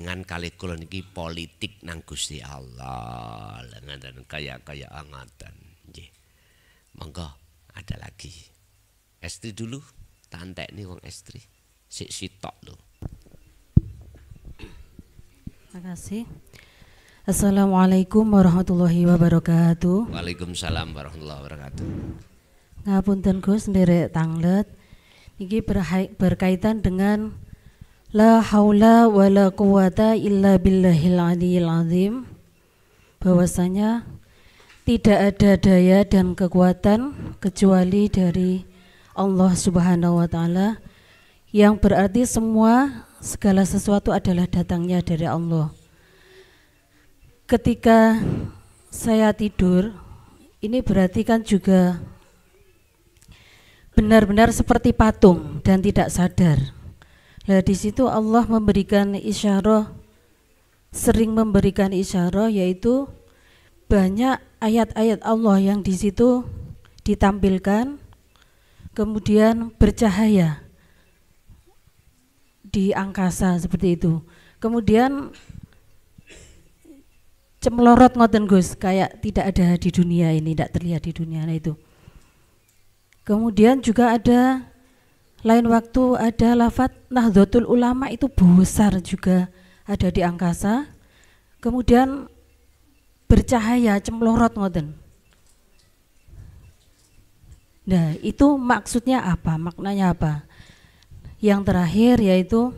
jenengan kalih kula niki politik nang Gusti Allah. Ngaten kaya angatan. Nggih. Monggo ada lagi. Estri dulu, tak entekni wong estri. Sik sitok lho. Terima kasih. Assalamualaikum warahmatullahi wabarakatuh. Waalaikumsalam warahmatullahi wabarakatuh. Ngapunten Gus nderek tanglet. Iki berkaitan dengan la haula wala quwata illa billahil aliyil azim. Bahwasanya tidak ada daya dan kekuatan kecuali dari Allah Subhanahu wa taala, yang berarti segala sesuatu adalah datangnya dari Allah. Ketika saya tidur, ini berarti kan juga benar-benar seperti patung dan tidak sadar. Nah, di situ Allah memberikan isyarah, sering memberikan isyarah, yaitu banyak ayat-ayat Allah yang di situ ditampilkan, kemudian bercahaya di angkasa seperti itu. Kemudian cemlorot ngoten Gus, kayak tidak ada di dunia ini, tidak terlihat di dunia itu. Kemudian juga ada lain waktu ada lafadz Nahdlatul Ulama, itu besar juga ada di angkasa. Kemudian bercahaya cemlorot ngoten. Nah, itu maksudnya apa? Maknanya apa? Yang terakhir yaitu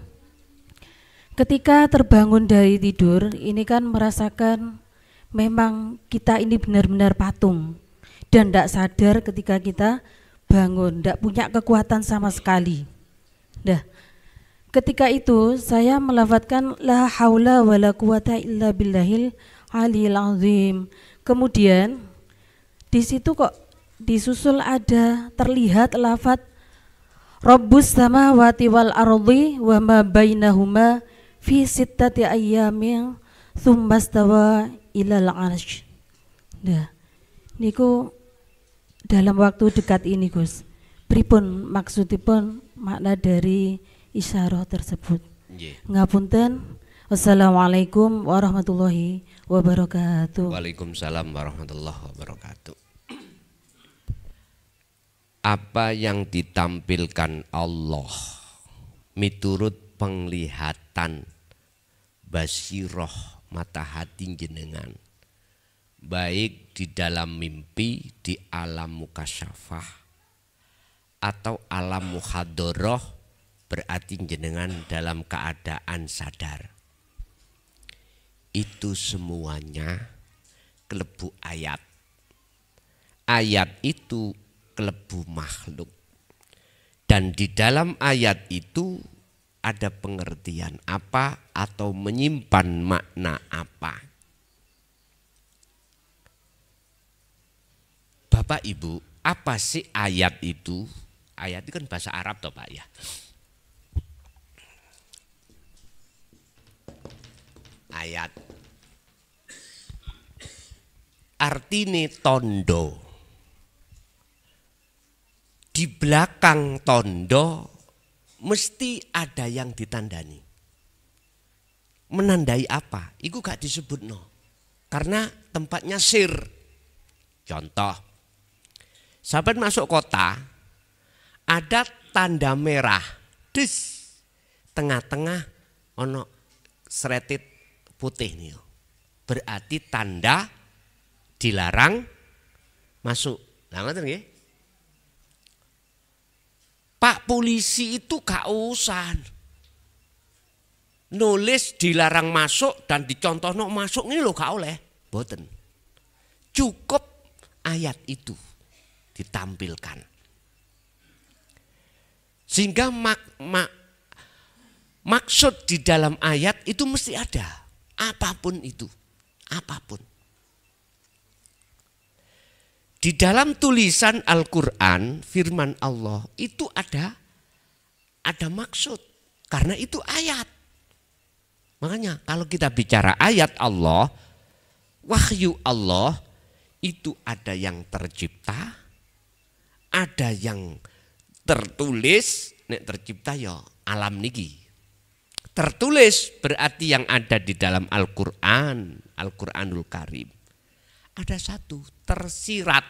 ketika terbangun dari tidur, ini kan merasakan memang kita ini benar-benar patung dan tidak sadar ketika kita bangun, tidak punya kekuatan sama sekali. Nah, ketika itu saya melafadzkan la haula wala quwata illa billahil aliyil azim. Kemudian di situ kok disusul ada terlihat lafadz Rabbus samawati wal ardi wa ma bainahuma fi sittati ayyamin tsumma stawa ilal arsy. Nah, niku dalam waktu dekat ini Gus, pripun maksudipun makna dari isyarah tersebut? Ngapunten. Wassalamualaikum warahmatullahi wabarakatuh. Waalaikumsalam warahmatullahi wabarakatuh. Apa yang ditampilkan Allah miturut penglihatan basiroh mata hati jenengan, baik di dalam mimpi, di alam mukasyafah atau alam muhadoroh, berarti jenengan dalam keadaan sadar. Itu semuanya kelebu ayat. Ayat itu kelebu makhluk. Dan di dalam ayat itu ada pengertian apa atau menyimpan makna apa. Bapak Ibu, apa sih ayat itu? Ayat itu kan bahasa Arab toh Pak ya. Ayat artine tondo. Di belakang tondo mesti ada yang ditandani. Menandai apa? Iku gak disebut no. Karena tempatnya sir. Contoh, sahabat masuk kota, ada tanda merah, des, tengah-tengah ono seretit putih nih. Berarti tanda dilarang masuk. Nah, ngoten nggih. Pak polisi itu gak usah nulis dilarang masuk dan dicontohno masuk ini lo gak oleh. Boten. Cukup ayat itu ditampilkan. Sehingga maksud di dalam ayat itu mesti ada. Apapun itu. Apapun. Di dalam tulisan Al-Quran, firman Allah itu ada maksud. Karena itu ayat. Makanya kalau kita bicara ayat Allah, wahyu Allah, itu ada yang tercipta, ada yang tertulis. Nek tercipta ya alam niki. Tertulis berarti yang ada di dalam Al-Quran, Al-Quranul Karim. Ada satu, tersirat.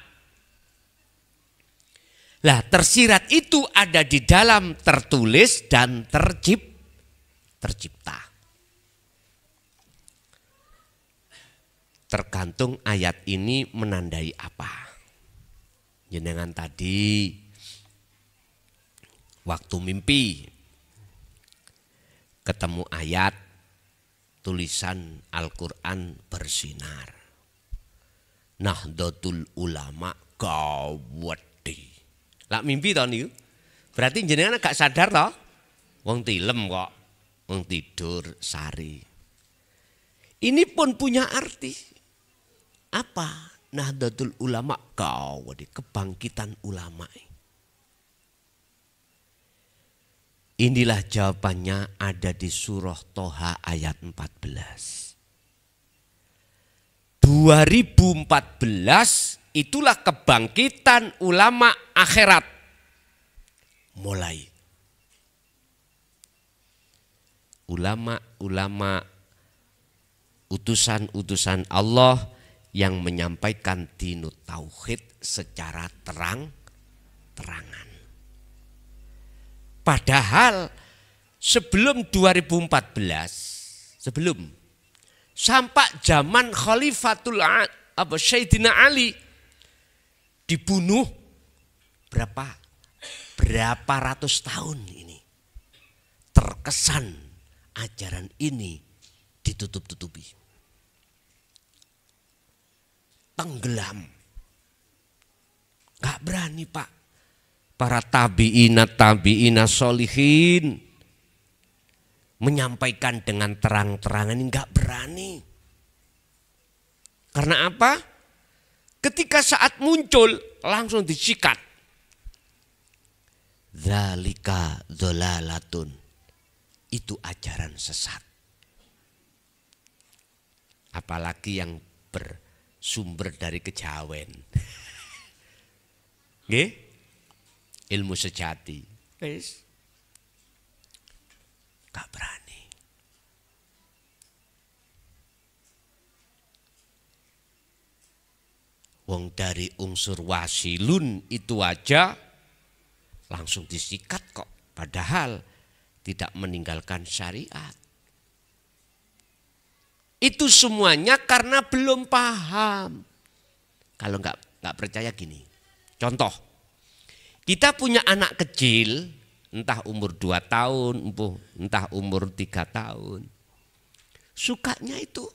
Lah tersirat itu ada di dalam tertulis dan tercipta. Tergantung ayat ini menandai apa. Jenengan tadi waktu mimpi ketemu ayat tulisan Al-Quran bersinar. Nahdlatul Ulama gawedi. Lah mimpi toh niku. Berarti jenengan gak sadar toh? Wong tilem kok, wong tidur sari. Ini pun punya arti. Apa? Nahdlatul Ulama gawedi, kebangkitan ulama. Inilah jawabannya ada di surah Toha ayat 14. 2014 itulah kebangkitan ulama akhirat. Mulai. Ulama-ulama utusan-utusan Allah yang menyampaikan dinut tauhid secara terang-terangan. Padahal sebelum 2014, sampai zaman Khalifatul Sayyidina Ali dibunuh berapa ratus tahun ini. Terkesan ajaran ini ditutup-tutupi. Tenggelam. Gak berani Pak. Para tabi'ina solihin menyampaikan dengan terang-terangan ini enggak berani. Karena apa? Ketika saat muncul langsung disikat. Dzalika dzalalatun. Itu ajaran sesat. Apalagi yang bersumber dari kejawen. Nggih? Ilmu sejati. Wis. Gak berani. Wong dari unsur wasilun itu aja langsung disikat kok. Padahal tidak meninggalkan syariat. Itu semuanya karena belum paham. Kalau nggak percaya gini. Contoh. Kita punya anak kecil, entah umur 2 tahun, entah umur 3 tahun. Sukanya itu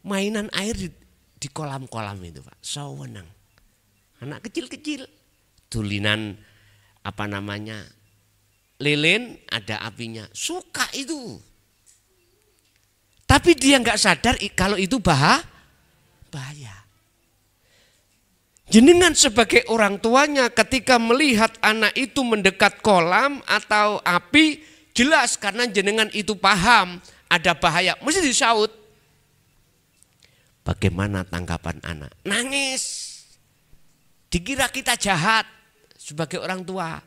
mainan air di kolam-kolam itu Pak, sewenang. Anak kecil-kecil, tulinan lilin ada apinya, suka itu. Tapi dia nggak sadar kalau itu bahaya. Jenengan sebagai orang tuanya ketika melihat anak itu mendekat kolam atau api, jelas karena jenengan itu paham ada bahaya, mesti disaut. Bagaimana tanggapan anak? Nangis. Dikira kita jahat sebagai orang tua.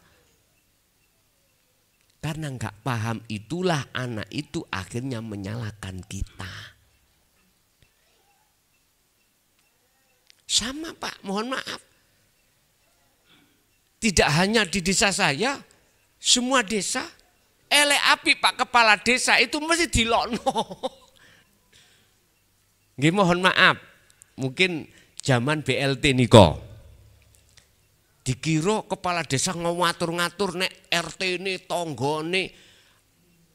Karena enggak paham itulah anak itu akhirnya menyalahkan kita. Sama Pak, mohon maaf. Tidak hanya di desa saya, semua desa. Elek api Pak kepala desa itu mesti dilokno. Nggih mohon maaf, mungkin zaman BLT niko. Dikira kepala desa ngatur-ngatur nek RT ini tonggone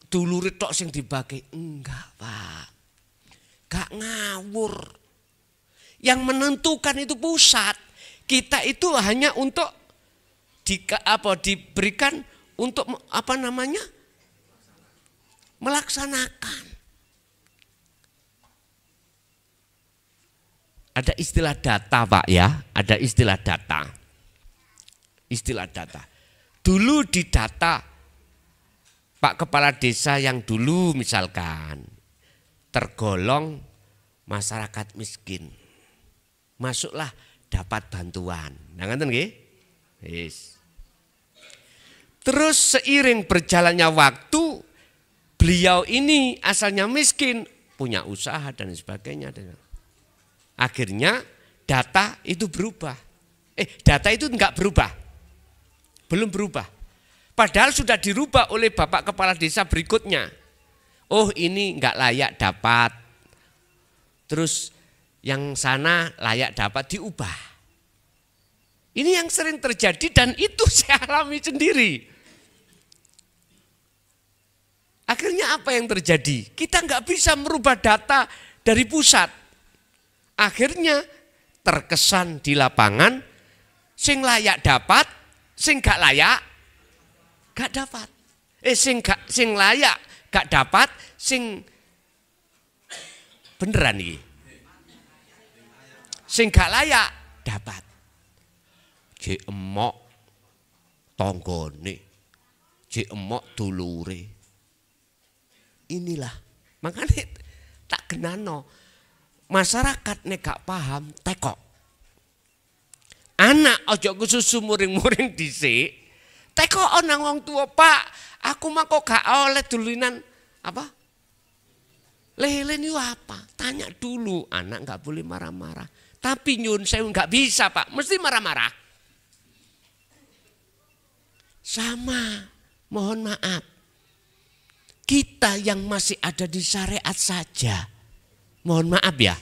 dulure tok sing dibagi. Enggak Pak, gak ngawur. Yang menentukan itu pusat. Kita itu hanya untuk diberikan untuk melaksanakan. Ada istilah data Pak ya, ada istilah data. Istilah data. Dulu di data Pak Kepala Desa yang dulu misalkan tergolong masyarakat miskin. Masuklah dapat bantuan. Nah ngoten nggih? Wis. Terus seiring berjalannya waktu beliau ini asalnya miskin, punya usaha dan sebagainya. Akhirnya data itu berubah. Data itu enggak berubah. Belum berubah. Padahal sudah dirubah oleh Bapak Kepala Desa berikutnya. Oh, ini enggak layak dapat. Terus yang sana layak dapat, diubah. Ini yang sering terjadi dan itu saya alami sendiri. Akhirnya apa yang terjadi? Kita nggak bisa merubah data dari pusat. Akhirnya terkesan di lapangan, sing layak dapat, sing gak layak gak dapat. Sing layak gak dapat, sing beneran nih. Sing gak layak dapat. Jek emok tonggone, jek emok dulure. Inilah, makanya tak genano. Masyarakat nek gak paham tekok. Anak ojo kususu muring-muring dhisik. Tekok nang wong tua, Pak, aku mah kok gak oleh dulunan apa? Lele niku apa? Tanya dulu. Anak gak boleh marah-marah. Tapi nyun sewu gak bisa, Pak, mesti marah-marah. Sama, mohon maaf. Kita yang masih ada di syariat saja, mohon maaf ya,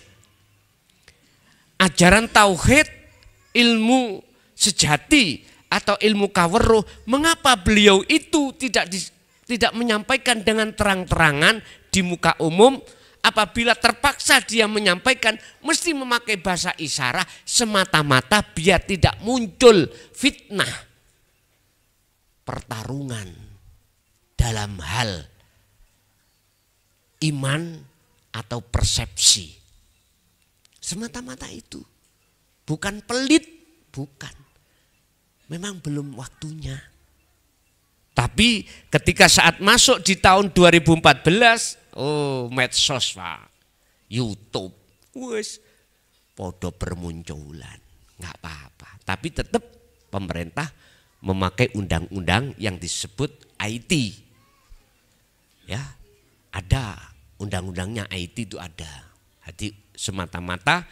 ajaran tauhid, ilmu sejati atau ilmu kaweruh, mengapa beliau itu tidak menyampaikan dengan terang-terangan di muka umum? Apabila terpaksa dia menyampaikan, mesti memakai bahasa isyarat semata-mata biar tidak muncul fitnah, pertarungan dalam hal iman atau persepsi. Semata-mata itu. Bukan pelit, bukan. Memang belum waktunya. Tapi ketika saat masuk di tahun 2014, medsos, Pak, YouTube, wes podo bermunculan. Nggak apa-apa. Tapi tetap pemerintah memakai undang-undang yang disebut IT. Ya, ada. Undang-undangnya IT itu ada. Jadi semata-mata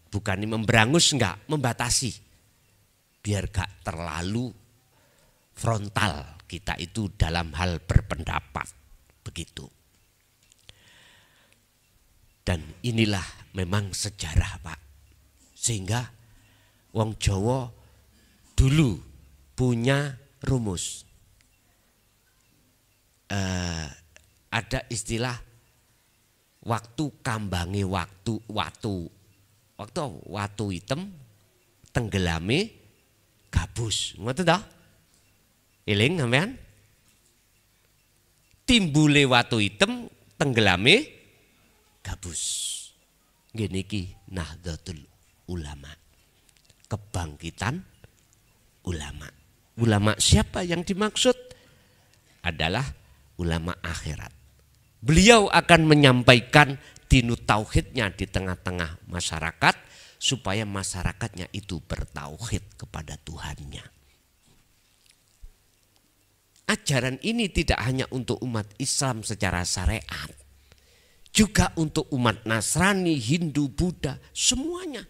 bukan memberangus, enggak, membatasi. Biar gak terlalu frontal kita itu dalam hal berpendapat. Begitu. Dan inilah memang sejarah, Pak. Sehingga wong Jawa dulu punya rumus. Ada istilah waktu kambangi watu hitam tenggelame gabus. Ngoten ta? Eling sampean? Timbule watu hitam tenggelame gabus. Ngene iki Nahdlatul Ulama. Kebangkitan ulama. Ulama siapa yang dimaksud? Adalah ulama akhirat. Beliau akan menyampaikan dinu tauhidnya di tengah-tengah masyarakat supaya masyarakatnya itu bertauhid kepada Tuhannya. Ajaran ini tidak hanya untuk umat Islam secara syariat, juga untuk umat Nasrani, Hindu, Buddha, semuanya.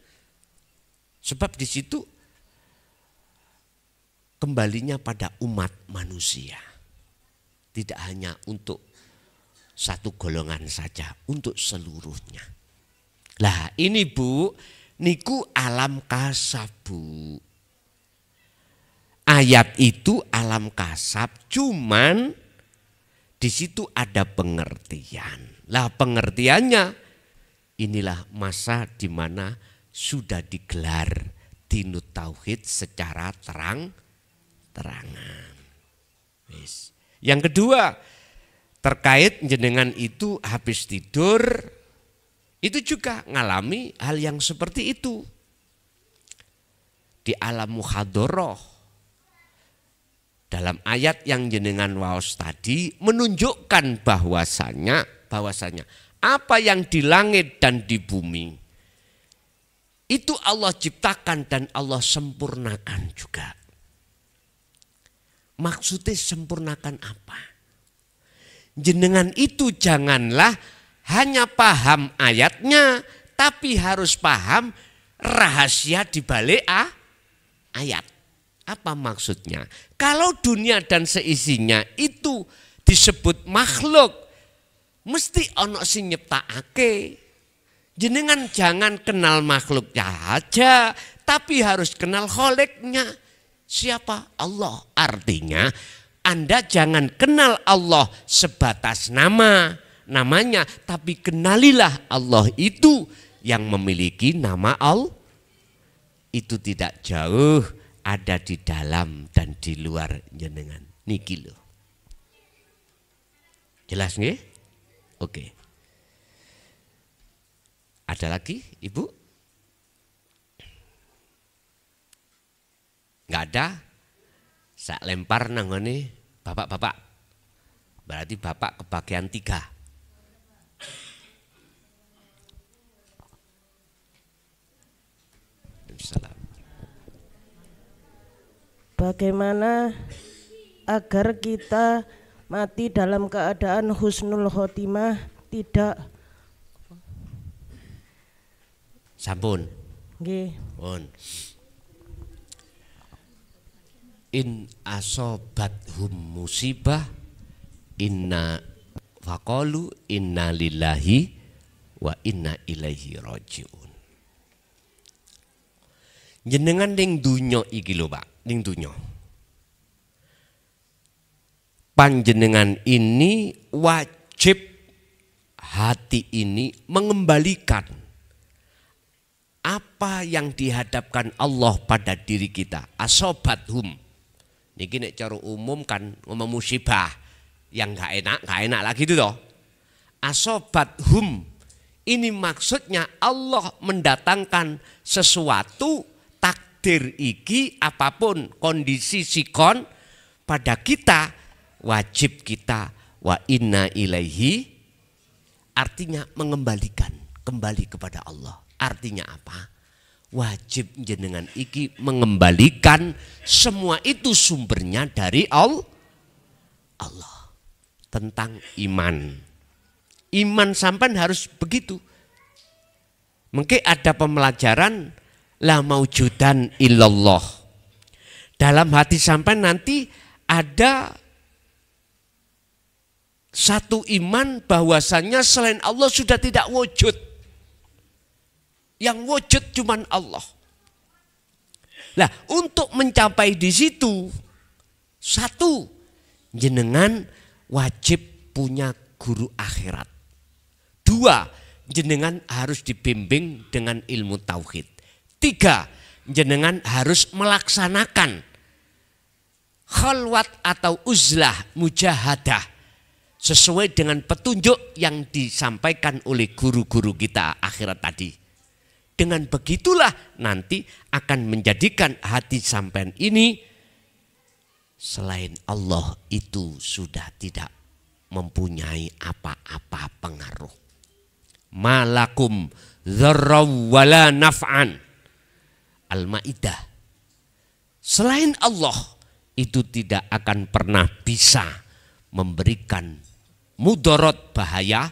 Sebab di situ kembalinya pada umat manusia. Tidak hanya untuk satu golongan saja, untuk seluruhnya. Lah ini Bu, niku alam kasab Bu. Ayat itu alam kasab, cuman di situ ada pengertian. Lah pengertiannya, inilah masa di mana sudah digelar dinu tauhid secara terang-terangan. Yang kedua, terkait jenengan itu habis tidur, itu juga ngalami hal yang seperti itu. Di alam muhadharah, dalam ayat yang jenengan waos tadi menunjukkan bahwasanya apa yang di langit dan di bumi itu Allah ciptakan dan Allah sempurnakan juga. Maksudnya sempurnakan apa? jenengan itu janganlah hanya paham ayatnya, tapi harus paham rahasia di balik ayat. Apa maksudnya? Kalau dunia dan seisinya itu disebut makhluk, mesti ono sing nyiptakake. Jenengan jangan kenal makhluknya aja, tapi harus kenal kholiknya. Siapa? Allah. Artinya Anda jangan kenal Allah sebatas namanya, tapi kenalilah Allah itu yang memiliki nama Allah. Itu tidak jauh, ada di dalam dan di luar jenengan. Niki loh. Jelas nggih? Oke. Ada lagi, Ibu? Enggak ada? Saya lempar nanggone bapak-bapak. Berarti bapak kebagian 3. Salam. Bagaimana agar kita mati dalam keadaan husnul khotimah, tidak Sampun. nggih. Pun. In asobathum musibah inna faqalu inna lillahi wa inna ilaihi rajiun. Jenengan ning donya iki lho Pak, ning donya. Panjenengan ini wajib hati ini mengembalikan apa yang dihadapkan Allah pada diri kita. Asobathum. Niki nek cara umum kan ngomong musibah yang gak enak lagi itu toh. Asobathum. Ini maksudnya Allah mendatangkan sesuatu takdir iki apapun kondisi sikon pada kita, wajib kita wa inna ilaihi, artinya mengembalikan kembali kepada Allah. Artinya apa? Wajib jenengan iki mengembalikan semua itu sumbernya dari Allah. Tentang iman. Iman sampai harus begitu. Mungkin ada pembelajaran la maujudan illallah. Dalam hati sampai nanti ada satu iman bahwasannya selain Allah sudah tidak wujud. Yang wujud cuman Allah. Nah, untuk mencapai di situ, satu, jenengan wajib punya guru akhirat. 2, jenengan harus dibimbing dengan ilmu tauhid. 3, jenengan harus melaksanakan khalwat atau uzlah mujahadah sesuai dengan petunjuk yang disampaikan oleh guru-guru kita akhirat tadi. Dengan begitulah nanti akan menjadikan hati sampean ini selain Allah itu sudah tidak mempunyai apa-apa pengaruh. Malakum dzarraw wala naf'an. Al-Maidah. Selain Allah itu tidak akan pernah bisa memberikan mudarat bahaya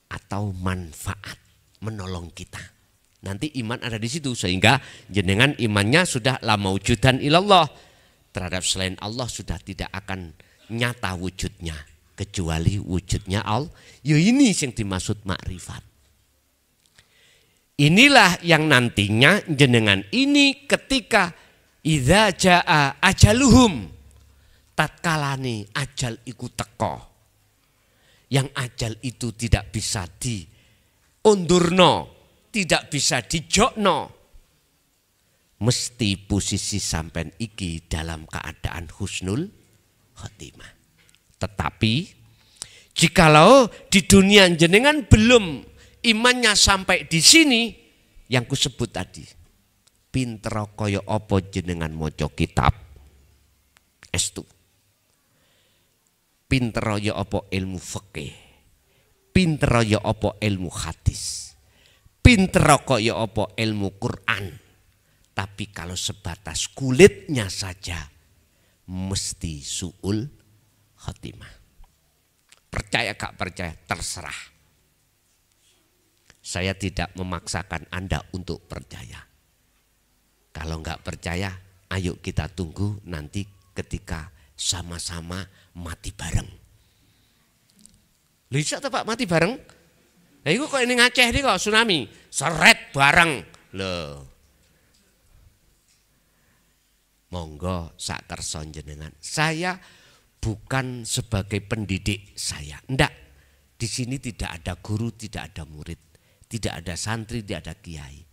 atau manfaat menolong kita. Nanti iman ada di situ sehingga jenengan imannya sudah la maujudan ilallah, terhadap selain Allah sudah tidak akan nyata wujudnya kecuali wujudnya Allah. Ya ini yang dimaksud makrifat. Inilah yang nantinya jenengan ini ketika idza jaa ajaluhum, tatkalane ajal iku teko, yang ajal itu tidak bisa diundurno, tidak bisa dijokno, mesti posisi sampean iki dalam keadaan husnul khotimah. Tetapi jikalau di dunia jenengan belum imannya sampai di sini, yang kusebut tadi, pinter kaya apa jenengan maca kitab estu, pinter kaya apa ilmu fikih, pinter kaya apa ilmu hadis, pinter kaya apa ilmu Quran, tapi kalau sebatas kulitnya saja mesti su'ul khatimah. percaya gak percaya terserah. Saya tidak memaksakan Anda untuk percaya. Kalau nggak percaya, ayo kita tunggu nanti ketika sama-sama mati bareng. Bisa tuh Pak mati bareng? Nah itu kok ini Aceh ini kok tsunami, seret bareng. Loh. Monggo sak kersa jenengan. Saya bukan sebagai pendidik saya. Enggak. Di sini tidak ada guru, tidak ada murid. Tidak ada santri, tidak ada kiai.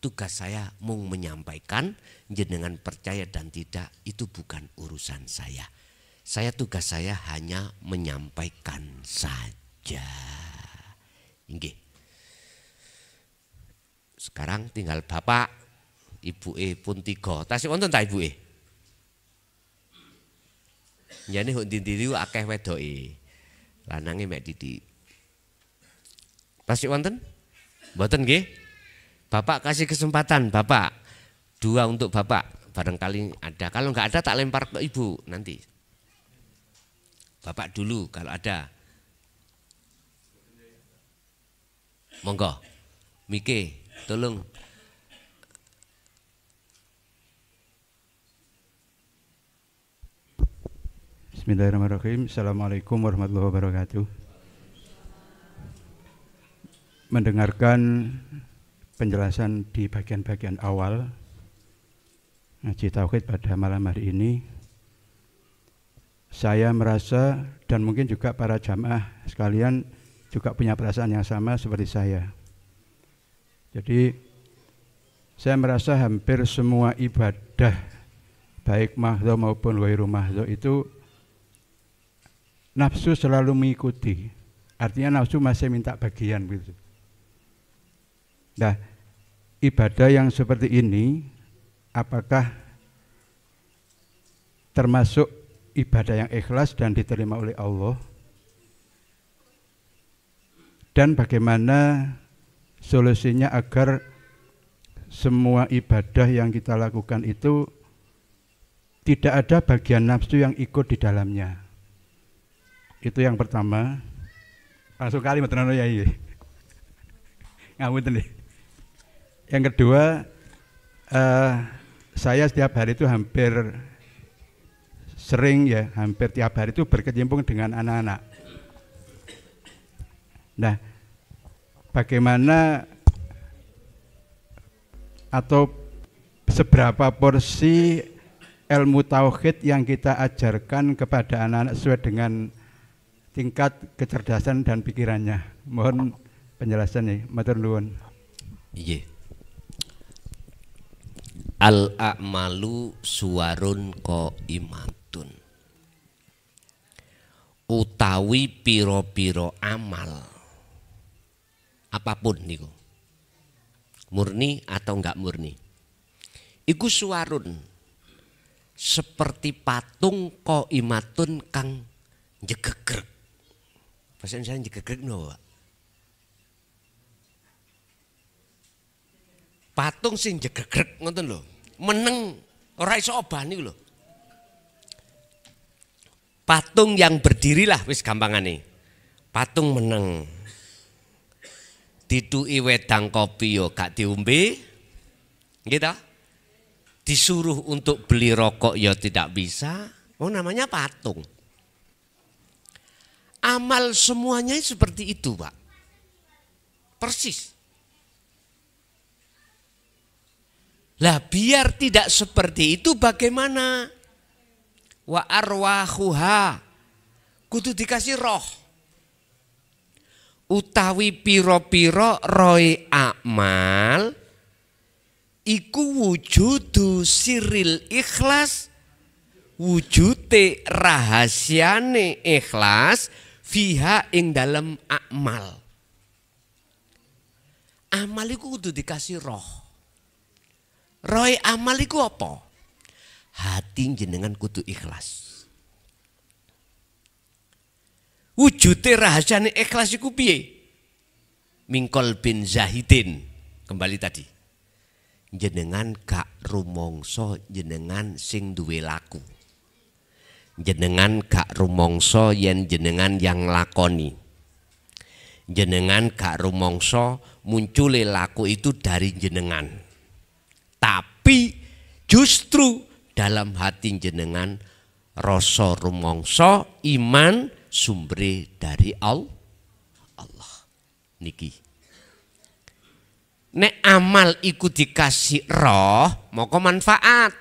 Tugas saya mau menyampaikan, jenengan percaya dan tidak, itu bukan urusan saya. Tugas saya hanya menyampaikan saja. Inggih. Sekarang tinggal bapak, ibu pun 3. Tasih wonten ta ibu Jane hok ndiri akeh wedoke. Lanange mek didik. Tasih wonten? Mboten nggih? Bapak kasih kesempatan, Bapak. 2 untuk Bapak, barangkali ada. Kalau enggak ada tak lempar ke Ibu nanti. Bapak dulu kalau ada. Monggo. Mike, tolong. Bismillahirrahmanirrahim. Assalamualaikum warahmatullahi wabarakatuh. Mendengarkan penjelasan di bagian-bagian awal ngaji tauhid pada malam hari ini, saya merasa dan mungkin juga para jamaah sekalian juga punya perasaan yang sama seperti saya. Jadi saya merasa hampir semua ibadah baik mahdhu maupun ghairu mahdhu itu nafsu selalu mengikuti. Artinya nafsu masih minta bagian gitu. Nah, ibadah yang seperti ini apakah termasuk ibadah yang ikhlas dan diterima oleh Allah? Dan bagaimana solusinya agar semua ibadah yang kita lakukan itu tidak ada bagian nafsu yang ikut di dalamnya? Itu yang pertama. Langsung kali metenan ya iya. Ngapunten nih. Yang kedua, saya setiap hari itu hampir tiap hari itu berkecimpung dengan anak-anak. Nah, bagaimana atau seberapa porsi ilmu tauhid yang kita ajarkan kepada anak-anak sesuai dengan tingkat kecerdasan dan pikirannya? Mohon penjelasannya, matur nuwun. Iya. Al-a'malu suwarun qaimatun. Utawi piro-piro amal apapun niku, murni atau enggak murni, iku suwarun seperti patung qaimatun kang jegegrek. Bahasa Indonesia jegegrek no, Pak. Patung sing jegegrek ngoten lho. Meneng ora iso obah niku lho. Patung yang berdiri lah wis gampangane. Patung meneng. Dituki wedang kopi yo gak diombe. Gitu. Disuruh untuk beli rokok ya tidak bisa. Oh namanya patung. Amal semuanya seperti itu, Pak. Persis. Lah biar tidak seperti itu bagaimana? Wa arwahuha, kudu dikasih roh. Utawi piro-piro roy amal iku wujudu siril ikhlas, wujute rahasiane ikhlas fiha ing dalam amal. Amal iku kudu dikasih roh. Roy amal iku apa? Hati jenengan kudu ikhlas. Wujudnya rahasiane ikhlas iku piye? Mingkol bin Zahidin. Kembali tadi. Jenengan gak rumongso jenengan sing duwe laku. jenengan gak rumangsa yen jenengan yang lakoni. Jenengan gak rumangsa muncule laku itu dari jenengan. Tapi justru dalam hati jenengan rasa rumangsa iman sumbre dari Allah. Niki. Nek amal iku dikasih roh, moko manfaat.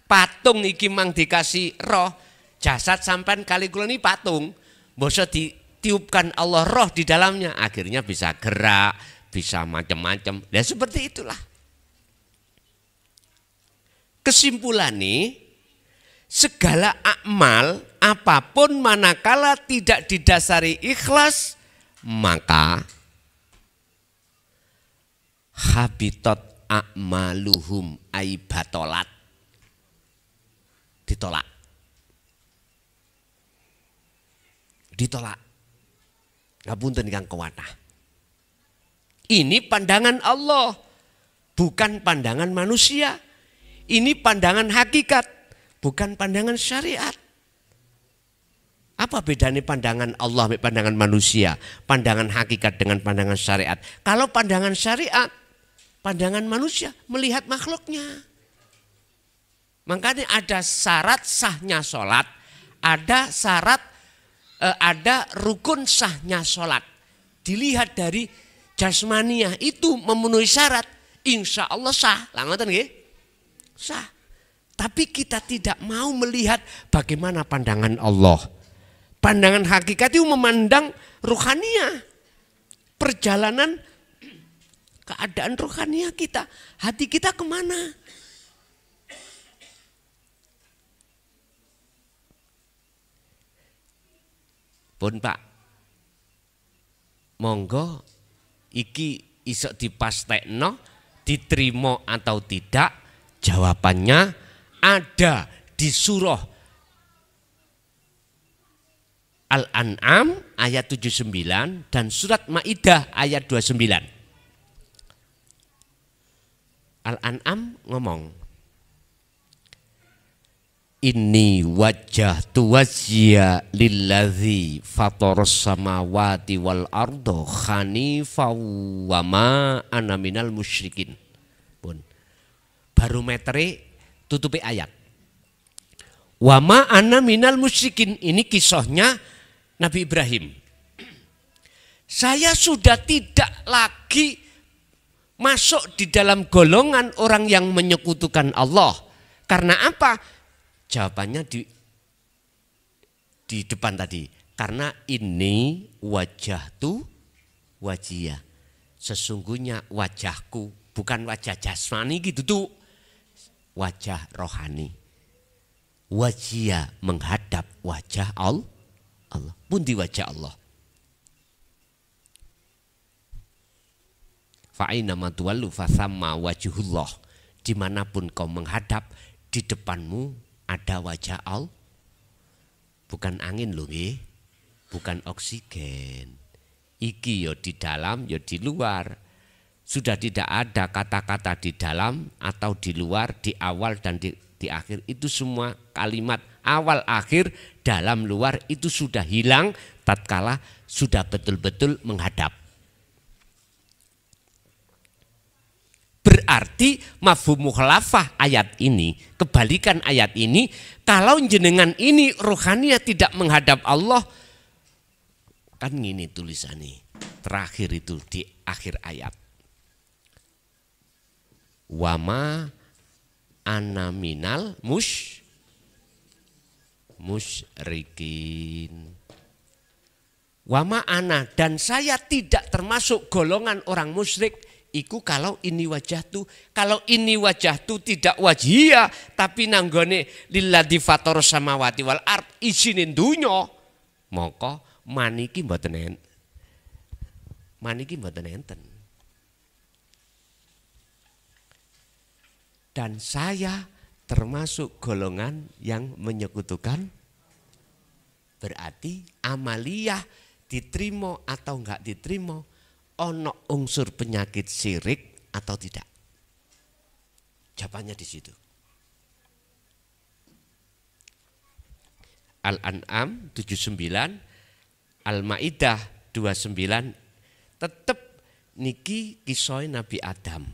Patung iki mang dikasih roh, jasad sampean kali kula ni patung, boso ditiupkan Allah roh di dalamnya, akhirnya bisa gerak, bisa macam-macam. Ya seperti itulah. Kesimpulan nih, segala amal apapun manakala tidak didasari ikhlas, maka habitat a'maluhum ay batolat, ditolak. Ngapunten kang kuwatah. Ini pandangan Allah, bukan pandangan manusia. Ini pandangan hakikat, bukan pandangan syariat. Apa bedanya pandangan Allah dengan pandangan manusia? Pandangan hakikat dengan pandangan syariat. Kalau pandangan syariat, pandangan manusia melihat makhluknya. Makanya ada syarat sahnya sholat, ada syarat, ada rukun sahnya sholat. Dilihat dari jasmaniah itu memenuhi syarat, insya Allah sah. Langoten nggih? Sah. Tapi kita tidak mau melihat bagaimana pandangan Allah. Pandangan hakikat itu memandang ruhaniah. Perjalanan keadaan rohania kita, hati kita kemana? Pun Pak, monggo iki iso dipastekno, diterima atau tidak? Jawabannya ada di surah Al-An'am ayat 79 dan surat Maidah ayat 29. Al-An'am ngomong, inni wajjahtu wajhiya lillazi fataras samawati wal arda hanifan wa ma ana minal musyrikin. Pun barometere tutupi ayat. Wa ma ana minal musyrikin, ini kisahnya Nabi Ibrahim. Saya sudah tidak lagi masuk di dalam golongan orang yang menyekutukan Allah. Karena apa? Jawabannya di depan tadi. Karena ini wajahtu wajiyah. Sesungguhnya wajahku bukan wajah jasmani gitu tuh. Wajah rohani. Wajiyah menghadap wajah Allah. Pun di wajah Allah. Fa'inama tuwallu fasamma wajhullah. Dimanapun kau menghadap, di depanmu ada wajah Allah. Bukan angin loh, bukan oksigen. Iki yo di dalam, yo di luar. Sudah tidak ada kata-kata di dalam atau di luar, di awal dan di akhir. Itu semua kalimat awal, akhir, dalam, luar itu sudah hilang tatkala sudah betul-betul menghadap. Berarti mafhum mukhalafah ayat ini, kebalikan ayat ini, kalau jenengan ini rohania tidak menghadap Allah, kan gini tulisannya, terakhir itu di akhir ayat. Wama ana minal musyrikin. Wama ana, dan saya tidak termasuk golongan orang musyrik. Iku kalau ini wajah tu, kalau ini wajah tu tidak wajihia, tapi nanggone lilladzi fataras samawati wal ard isinin dunya, maka maniki mboten enten. Dan saya termasuk golongan yang menyekutukan, berarti amaliyah diterima atau enggak diterima, ono unsur penyakit syirik atau tidak? Jawabannya di situ. Al-An'am 79, Al-Maidah 29, tetep niki kisah Nabi Adam.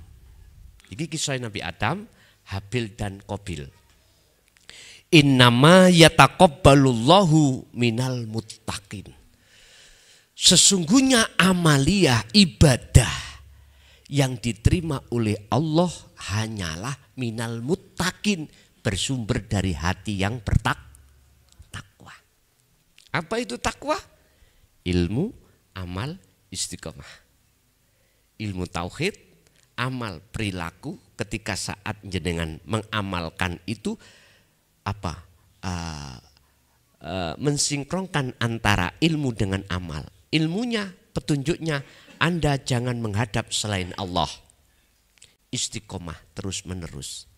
Iki kisah Nabi Adam, Habil dan Qabil. Innama yataqabbalullahu minal muttaqin. Sesungguhnya amaliyah ibadah yang diterima oleh Allah hanyalah minal muttaqin, bersumber dari hati yang bertakwa. Apa itu takwa? Ilmu, amal, istiqomah. Ilmu tauhid, amal perilaku, ketika saat jenengan mengamalkan itu apa? Mensinkronkan antara ilmu dengan amal. Ilmunya, petunjuknya, Anda jangan menghadap selain Allah. Istiqomah terus menerus.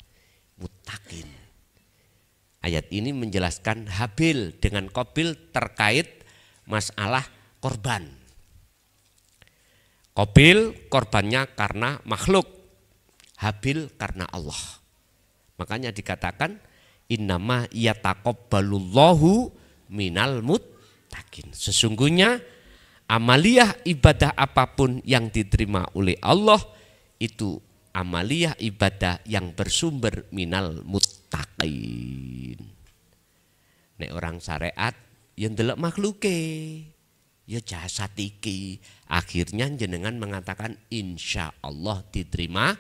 Muttaqin. Ayat ini menjelaskan Habil dengan Qabil terkait masalah korban. Qabil korbannya karena makhluk, Habil karena Allah. Makanya dikatakan innama yataqabbalullahu minal muttaqin. Sesungguhnya amaliyah ibadah apapun yang diterima oleh Allah itu amaliyah ibadah yang bersumber minal muttaqin. Nek orang syariat yang ndelok makhluke, ya jasad iki. Akhirnya jenengan mengatakan insya Allah diterima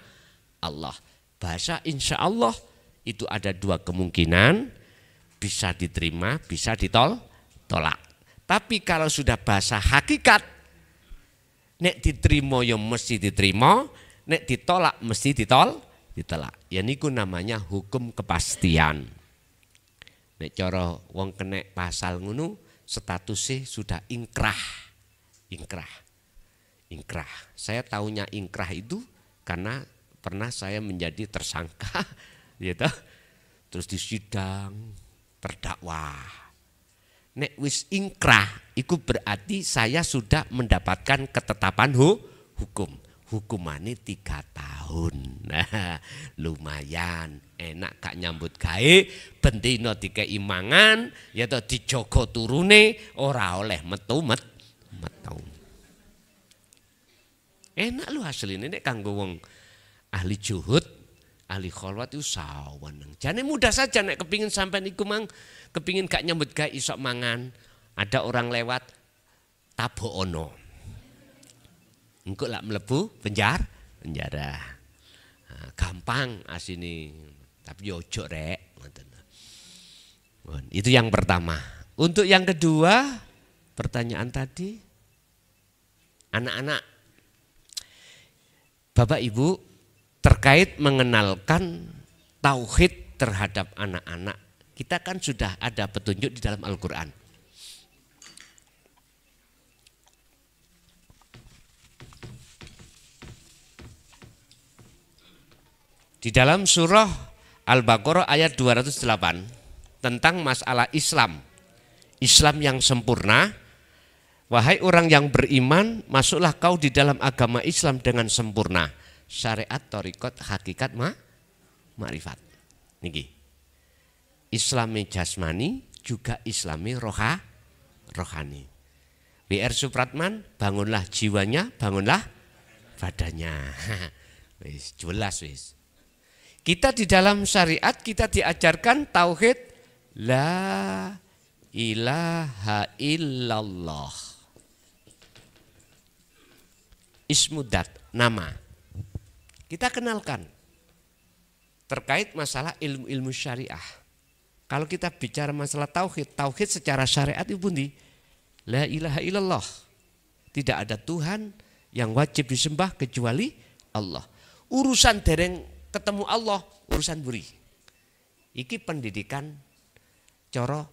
Allah. Bahasa insya Allah itu ada dua kemungkinan, bisa diterima, bisa ditolak. Tapi kalau sudah bahasa hakikat, nek diterima ya mesti diterima, nek ditolak mesti ditolak. Ya niku namanya hukum kepastian. Nek cara wong kenek pasal ngono statusnya sudah ingkrah. Saya tahunya ingkrah itu karena pernah saya menjadi tersangka, gitu. Terus disidang, terdakwa. Nek wis ingkrah, itu berarti saya sudah mendapatkan ketetapan hukum. Hukumannya 3 tahun. Nah, lumayan enak kak nyambut gawe, bendino dikei mangan, ya toh dijogo turune ora oleh metu. Enak lu hasilnya nek kanggo wong ahli juhud, ahli kholwat itu saweneng. Jane mudah saja nek kepingin sampean iku mang, kepingin gak nyambut gawe isok mangan, ada orang lewat tabokono. Engko lak mlebu penjara. Nah, gampang asini, tapi ojo rek. Itu yang pertama. Untuk yang kedua, pertanyaan tadi, anak-anak, Bapak Ibu, terkait mengenalkan tauhid terhadap anak-anak, kita kan sudah ada petunjuk di dalam Al-Quran. Di dalam surah Al-Baqarah ayat 208 tentang masalah Islam. Islam yang sempurna. Wahai orang yang beriman, masuklah kau di dalam agama Islam dengan sempurna. Syariat, thariqat, hakikat, ma'rifat. Niki. Islami jasmani juga Islami rohani. W.R. Supratman, bangunlah jiwanya, bangunlah badannya. Wis jelas wis. Kita di dalam syariat kita diajarkan tauhid la ilaha illallah. Ismudat, nama. Kita kenalkan terkait masalah ilmu-ilmu syariah. Kalau kita bicara masalah tauhid, tauhid secara syariat itu pundi? La ilaha illallah. Tidak ada Tuhan yang wajib disembah kecuali Allah. Urusan dereng ketemu Allah, urusan buri. Iki pendidikan coro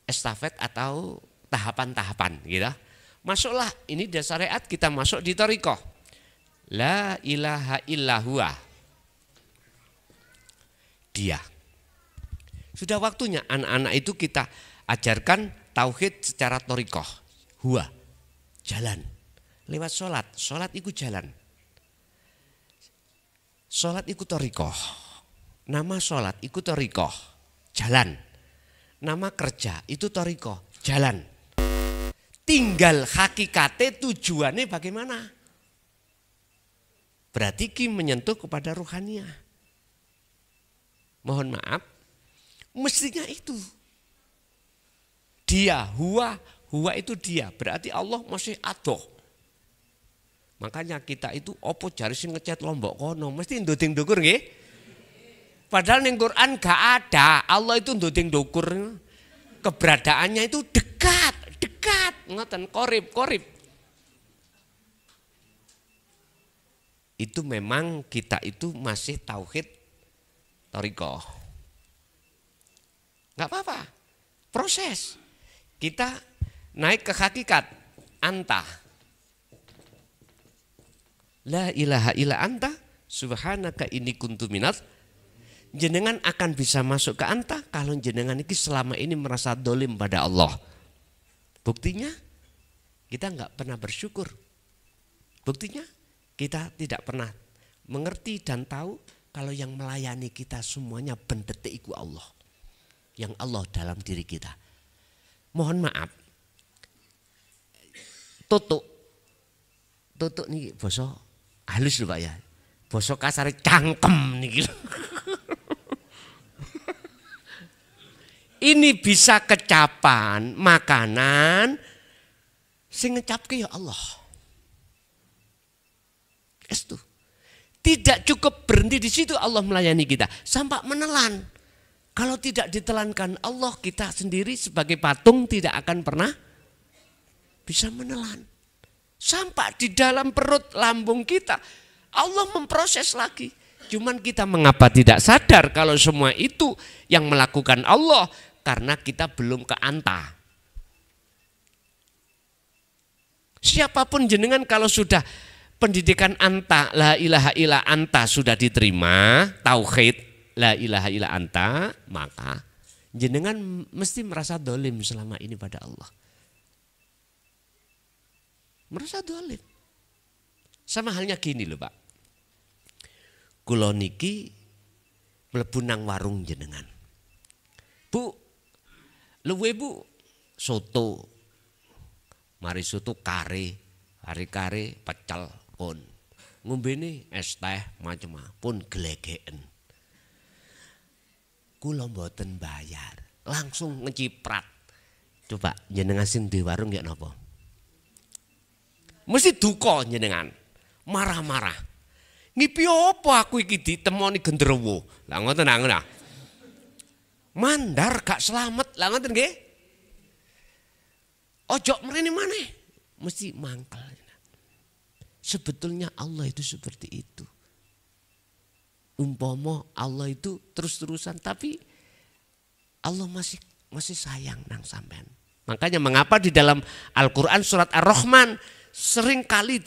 estafet atau tahapan-tahapan gitu. Masuklah ini di syariat, kita masuk di thariqah. La ilaha illahuwa. Dia. Sudah waktunya anak-anak itu kita ajarkan tauhid secara thariqah. Huwa. Jalan. Lewat sholat. Sholat itu jalan. Sholat ikut thariqah. Nama sholat ikut thariqah. Jalan. nama kerja itu thariqah, jalan. Tinggal hakikatnya tujuannya bagaimana? Berarti ki menyentuh kepada ruhaniah. Mohon maaf, mestinya itu. Dia, huwa itu dia. Berarti Allah masih adoh. Makanya kita itu opo jari sing ngecat Lombok kono, mesti nduding dukur nggih. Padahal ning Quran gak ada. Allah itu nduding dukur. Keberadaannya itu dekat, ngoten korib. Itu memang kita itu masih tauhid thariqah. Enggak apa-apa. Proses. Kita naik ke hakikat anta. La ilaha illa anta subhanaka inni kuntu minaz. Jenengan akan bisa masuk ke anta kalau jenengan ini selama ini merasa dolim pada Allah. Buktinya kita enggak pernah bersyukur. Buktinya kita tidak pernah mengerti dan tahu kalau yang melayani kita semuanya bendetik iku Allah. Yang Allah dalam diri kita. Mohon maaf. Tutuk nih basa halus lho Pak ya. Basa kasare cangkem niki. Ini bisa kecapan makanan sing ngecapke ya Allah. Estu. Tidak cukup berhenti di situ Allah melayani kita, sampai menelan. Kalau tidak ditelankan Allah, kita sendiri sebagai patung tidak akan pernah bisa menelan. Sampai di dalam perut lambung kita Allah memproses lagi. Cuman kita mengapa tidak sadar kalau semua itu yang melakukan Allah, karena kita belum ke anta. Siapapun jenengan kalau sudah pendidikan anta, la ilaha illa anta sudah diterima, tauhid la ilaha illa anta, maka jenengan mesti merasa dolim selama ini pada Allah. Merasa dolim. Sama halnya gini loh Pak. Kulo niki mlebu nang warung jenengan. Bu, luwe bu, soto. Mari soto kare, kare pecel pun. Ngombene es teh macam-macam pun glegeken. Kulo mboten bayar, langsung ngeciprat. Coba jenengan sing di warung ya napa? Mesti duka jenengan, marah-marah. Ngipi apa aku iki ditemoni genderuwo? Lah ngoten lah. Mandar gak selamat, lah ngoten nggih. Ojo mrene maneh, mesti mangkel. Sebetulnya Allah itu seperti itu. Umpama Allah itu terus-terusan, tapi Allah masih sayang nang sampean. Makanya mengapa di dalam Al-Qur'an surat Ar-Rahman sering kali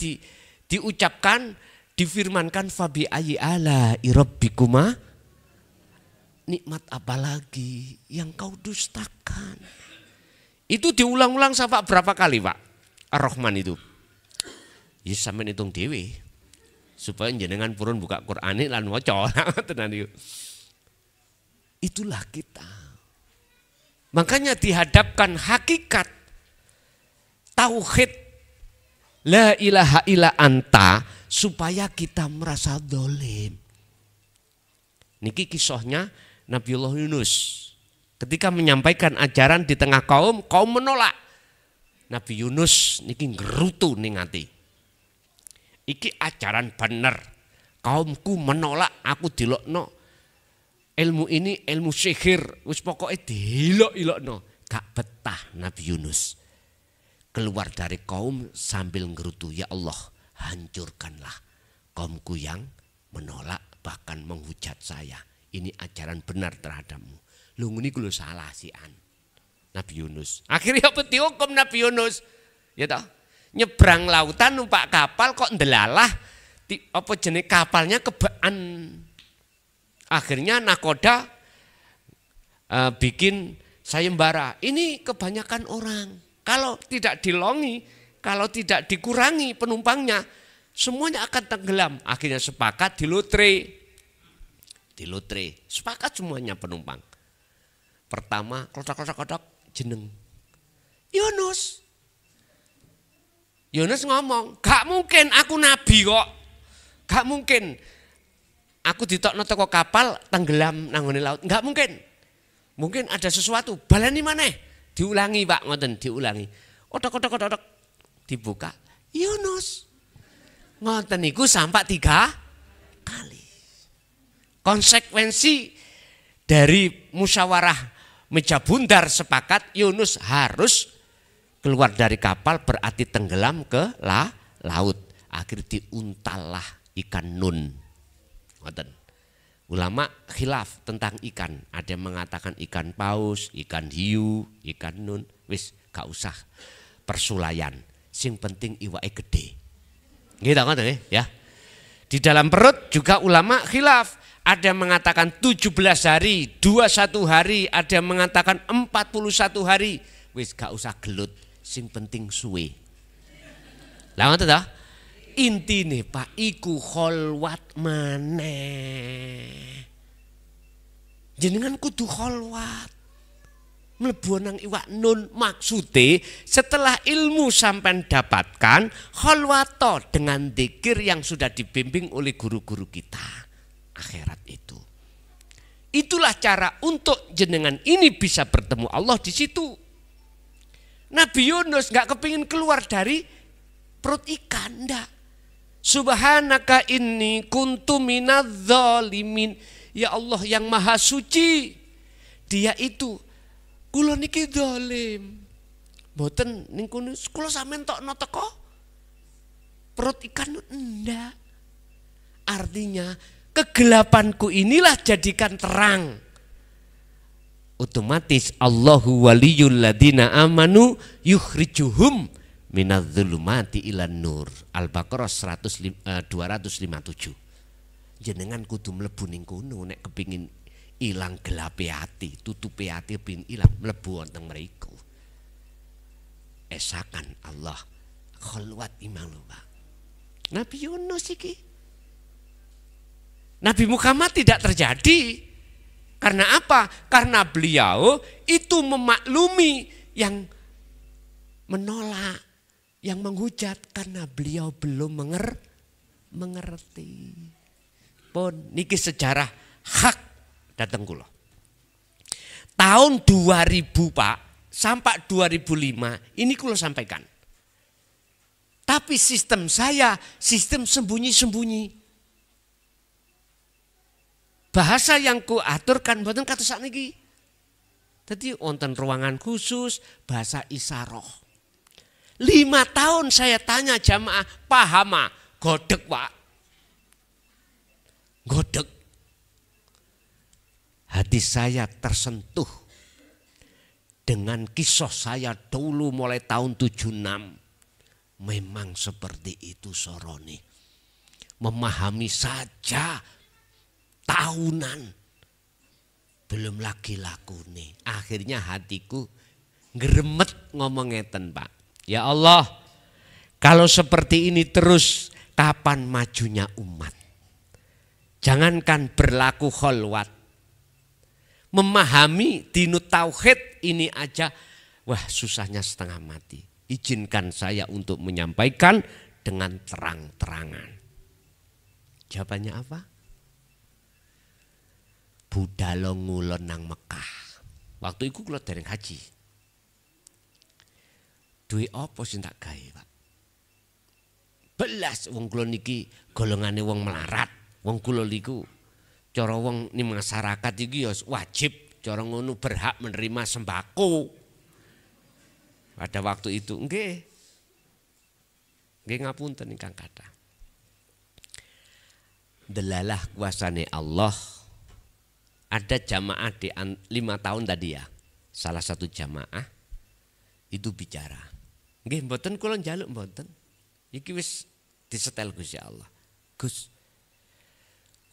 diucapkan, difirmankan fabi ayyi ala rabbikuma, nikmat apa lagi yang kau dustakan. Itu diulang-ulang sampai berapa kali Pak Ar-Rahman itu? Ya sampeyan hitung dhewe supaya jenengan purun buka Qur'ane lan waca. Itulah kita. Makanya dihadapkan hakikat tauhid la ilaha illa anta supaya kita merasa dolim. Niki kisahnya Nabiullah Yunus. Ketika menyampaikan ajaran di tengah kaum menolak. Nabi Yunus niki ngrutu ning ati. Iki ajaran bener. Kaumku menolak, aku dilokno. Ilmu ini ilmu sihir, wis pokoke dilok-ilokno. Gak betah Nabi Yunus. Keluar dari kaum sambil ngerutu, ya Allah hancurkanlah kaumku yang menolak bahkan menghujat saya. Ini ajaran benar terhadapmu. Lu ngene ku lho salah sian. Nabi Yunus. Akhirnya apa dihukum Nabi Yunus? Ya toh? Nyebrang lautan numpak kapal kok ndelalah apa jenis kapalnya kebaan. Akhirnya nakoda bikin sayembara. Ini kebanyakan orang. Kalau tidak dilongi, kalau tidak dikurangi penumpangnya, semuanya akan tenggelam. Akhirnya sepakat dilotre. Sepakat semuanya penumpang. Pertama, kotak-kotak jeneng. Yunus. Yunus ngomong, gak mungkin aku nabi kok. Gak mungkin. Aku ditokno teko kapal tenggelam nang ngone laut. Gak mungkin. Mungkin ada sesuatu. Balani maneh. Diulangi Pak, ngoten diulangi. Kotak-kotak dibuka. Yunus. Ngoten niku sampai 3 kali. Konsekuensi dari musyawarah meja bundar sepakat Yunus harus keluar dari kapal, berarti tenggelam ke laut. Akhirnya diuntallah ikan nun. Ngoten. Ulama khilaf tentang ikan. Ada yang mengatakan ikan paus, ikan hiu, ikan nun. Wis gak usah persulayan. Sing penting iwake gede. Gitu kan ya. Di dalam perut juga ulama khilaf. Ada yang mengatakan 17 hari, 21 hari, ada yang mengatakan 41 hari. Wis gak usah gelut, sing penting suwe. Lah ngoten ta? Intine Pak iku kholwat maneh. Jenengan kudu kholwat. Mlebu nang iwak nun, maksude setelah ilmu sampean dapatkan kholwato dengan zikir yang sudah dibimbing oleh guru-guru kita. Akhirat itu. Itulah cara untuk jenengan ini bisa bertemu Allah di situ. Nabi Yunus nggak kepingin keluar dari perut ikan, ndak. Subhanaka inni kuntu minadz-dzalimin. Ya Allah yang maha suci. Dia itu kula niki zalim. Mboten ning kono kula sampean tokno teko perut ikan ndak. Artinya kegelapanku inilah jadikan terang. Otomatis Allahu waliyul ladina amanu yukhrijuhum minadz-dzulumati ilan nur. Al-Baqarah 257. Jenengan kudu mlebu ning kono nek kepingin ilang gelape ati, tutupe ati pin ilang mlebu wonten mriku. Esakan Allah kholwat imang lho Pak. Nabi Yunus iki. Nabi Muhammad tidak terjadi. Karena apa? Karena beliau itu memaklumi yang menolak, yang menghujat karena beliau belum mengerti. Pun niki sejarah hak datang kula. Tahun 2000 Pak sampai 2005 ini kula sampaikan. Tapi sistem saya sistem sembunyi-sembunyi. Bahasa yang ku aturkan mboten kados sakniki. Dadi wonten ruangan khusus bahasa isyaroh. 5 tahun saya tanya jamaah, paham godek Pak. Godek. Hati saya tersentuh dengan kisah saya dulu mulai tahun 76. Memang seperti itu sorone. Memahami saja tahunan belum lagi lakune. Akhirnya hatiku ngeremet ngomong ngeten Pak. Ya Allah, kalau seperti ini terus kapan majunya umat? Jangankan berlaku kholwat, memahami dinut tauhid ini aja wah susahnya setengah mati. Izinkan saya untuk menyampaikan dengan terang-terangan. Jawabannya apa? Budalo ngulon nang Mekah. Waktu itu kula dereng haji. Duwe apa sing tak gawe, Pak? Belas wong kula niki golongane wong melarat. Wong kula niku cara wong ni masyarakat iki ya wajib cara ngono berhak menerima sembako. Pada waktu itu nggih. Nggih ngapunten ingkang kathah. Delalah kuasane Allah. Ada jamaah di 5 tahun tadi ya. Salah satu jamaah itu bicara. Nggih mboten kula njaluk mboten. Iki wis disetel Gusti Allah. Gus,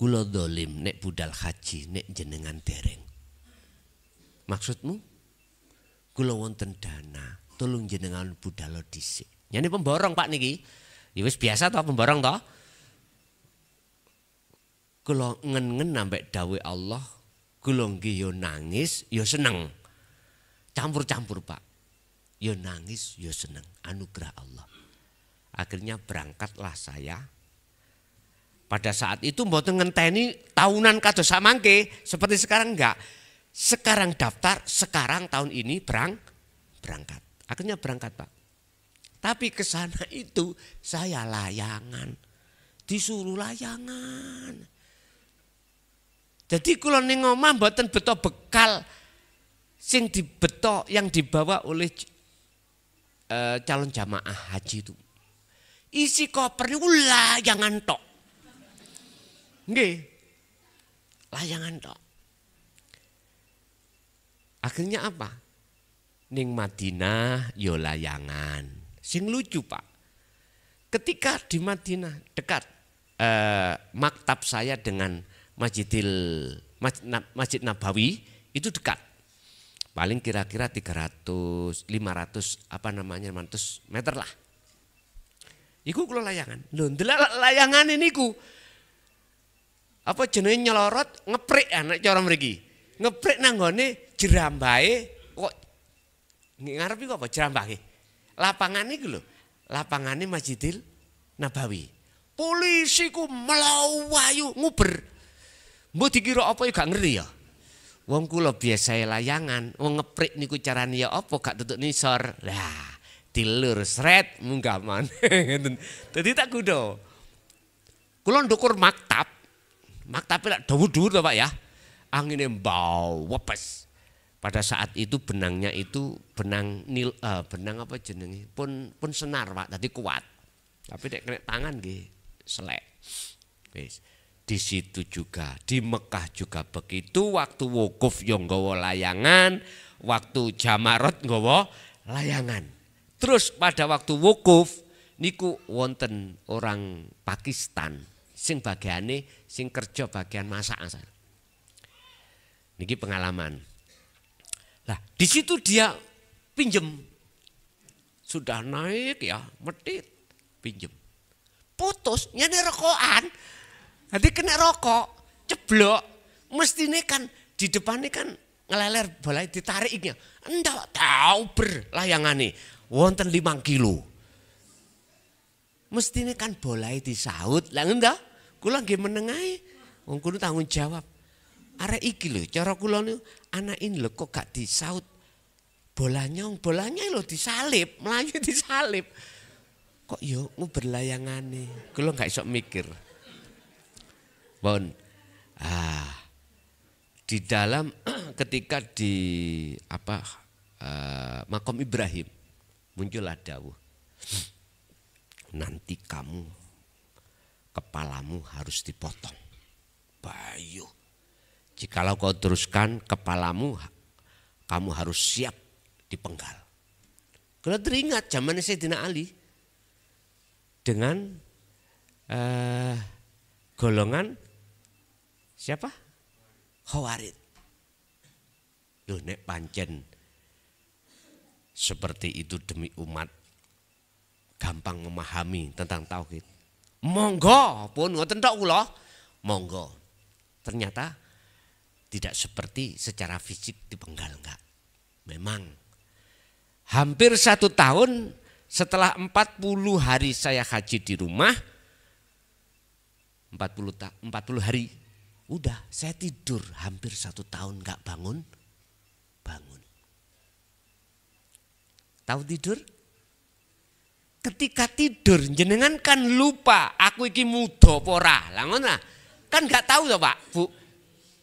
kula dolim nek budal haji nek jenengan dereng. Maksudmu? Kula wonten dana, tolong jenengan budal dhisik. Nyane pemborong Pak niki. Ya wis biasa toh pemborong toh. Kula ngen-ngen ambek dawuh Allah, Kula nggih yo nangis, yo seneng. Campur-campur, Pak. Yo nangis, yo seneng. Anugerah Allah. Akhirnya berangkatlah saya. Pada saat itu mboten ngenteni tahunan kados samangke, seperti sekarang enggak. Sekarang daftar, sekarang tahun ini berangkat. Akhirnya berangkat, Pak. Tapi ke sana itu saya layangan. Disuruh layangan. Jadi kula ning omah mboten beto bekal sing dibeto yang dibawa oleh calon jamaah haji itu. Isi koper niku layangan tok. Nggih. Layangan tok. Akhirnya apa? Ning Madinah yo layangan. Sing lucu, Pak. Ketika di Madinah dekat maktab saya dengan Masjid Nabawi itu dekat. Paling kira-kira 500 500 meter lah. Iku kula layangan. Lho ndelok layangan niku. Apa jenenge nyelorot ngeprik anak cara mriki. Ngeprik nang gone jerambahe kok ngarep iku apa jerambahe. Lapangan iku lho. Lapangane Masjidil Nabawi. Polisi ku melayu nguber. Mbok dikira apa ya gak ngerti ya. Wong kula biasa layangan, wong ngeprik niku carane ya apa gak tutuk nisor. Lah, dilur sret munggah maneh. Dadi tak kudo. Kula ndukur maktab. Maktabe lak dhuwur-dhuwur to, Pak ya. Angine mbau wepes. Pada saat itu benangnya itu benang benang apa jenenge? Pun senar, Pak. Tadi kuat. Tapi nek kena tangan nggih selek. Wis. Di situ juga, di Mekah juga begitu, waktu wukuf yo nggawa layangan, waktu jamarot nggawa layangan. Terus pada waktu wukuf niku wonten orang Pakistan sing bagiane sing kerja bagian masak. Niki pengalaman. Lah, di situ dia pinjem. Sudah naik ya, medit, pinjem. Putus, nyane rokokan. Nanti kena rokok, ceblok, mestine kan di depannya kan ngeleler boleh ditarik iki. Endak tahu berlayangane wonten 5 kilo. Mestine kan boleh disaut. Lah enggak, kula nggih meneng ae. Wong kudu tanggung jawab. Arek iki lho, cara kula niku anak ini lho kok gak disaut. Bolanya lho disalip, melayu disalip. Kok yo nguber layangane. Kula gak iso mikir. Bon, di dalam ketika di makom Ibrahim muncullah dawuh, nanti kamu kepalamu harus dipotong, Bayu. Jikalau kau teruskan kepalamu, kamu harus siap dipenggal. Kalau teringat zaman Sayyidina Ali dengan golongan siapa? Khawarid. Loh nek pancen seperti itu demi umat gampang memahami tentang tauhid. Monggo pun ngoten tok kula. Monggo. Ternyata tidak seperti secara fisik dipenggal enggak. Memang hampir 1 tahun setelah 40 hari saya haji di rumah, 40 hari, udah saya tidur hampir 1 tahun nggak bangun. Tahu tidur? Ketika tidur jenengan kan lupa aku iki muda apa ora. Lah ngono kan nggak tahu toh Pak, Bu.